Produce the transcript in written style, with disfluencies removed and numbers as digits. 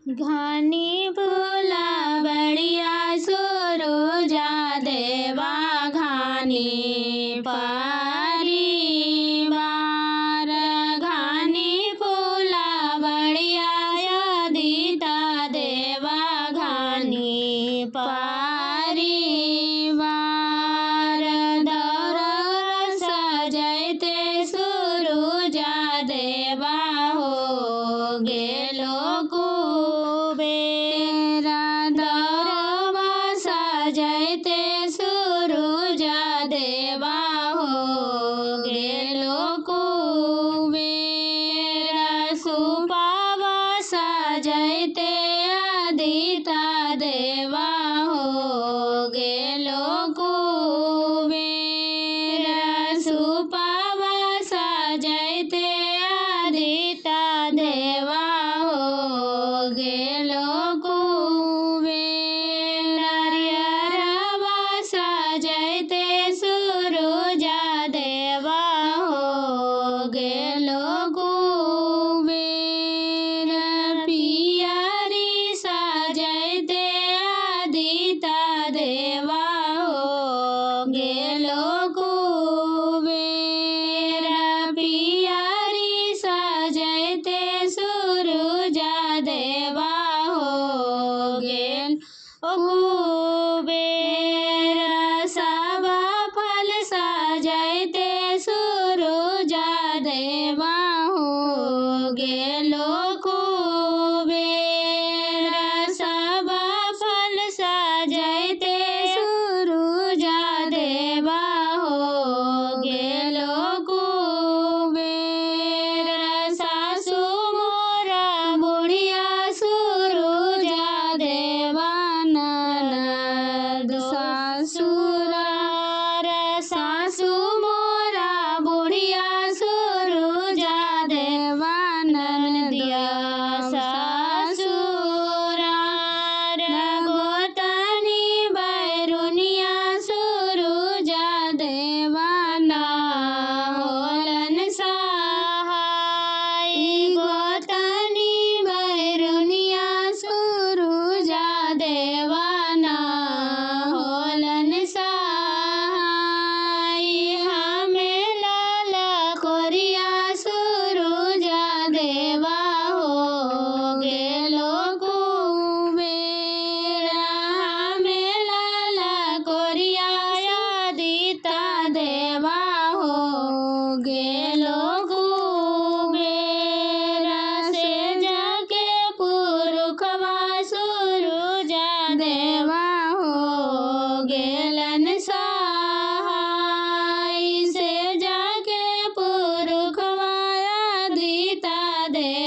घानी फूला बड़िया सुरुजा देवा घानी परिवार घानी फूला बड़िया यदिता देवा घानी परिवार दौर सजैते सुरुजा देवा हो गेलो कुबेरा दौरवा सजैते सुरुजा देवा हो गेलो कुबेरा सुपावा सजैते अदिता देवा हो गेलो कुबेरा सुपावा सजैते अदिता देवा हो गेलो कुबेरा नारियरवा सजैते सुरुजा देवा हो गेलो कुबेरा पियरी सजैते अदिता देवा हो गेलो कुबेरा पियरी सजैते सुरुजा देवा हो गेल कुबेरा सब फल सजैते सुरुजा देवा हो गेलो कुबेरा सब फल सजैते सुरुजा देवा हो गेलो कुबेरा सासु मोरा बुढ़िया सुरुजा देवा ननद ससुरार सासु मोरा बुढ़िया सुरुजा देवा ननदिया ससुरार गोतनी बैरुनिया सुरुजा देवा ना होलन सहाय गोतनी बैरुनिया सुरुजा देवा ना होलन सहाय हमें लाला कोरिया सुरुजा देवा हो गेलो कुबेरा हमें लाला कोरिया यदिता देवा हो गेलो कुबेरा से जाके पुरुखवा सुरुजा देवा हो गेलन सहाय से जाके पुरुखवा यदिता देवा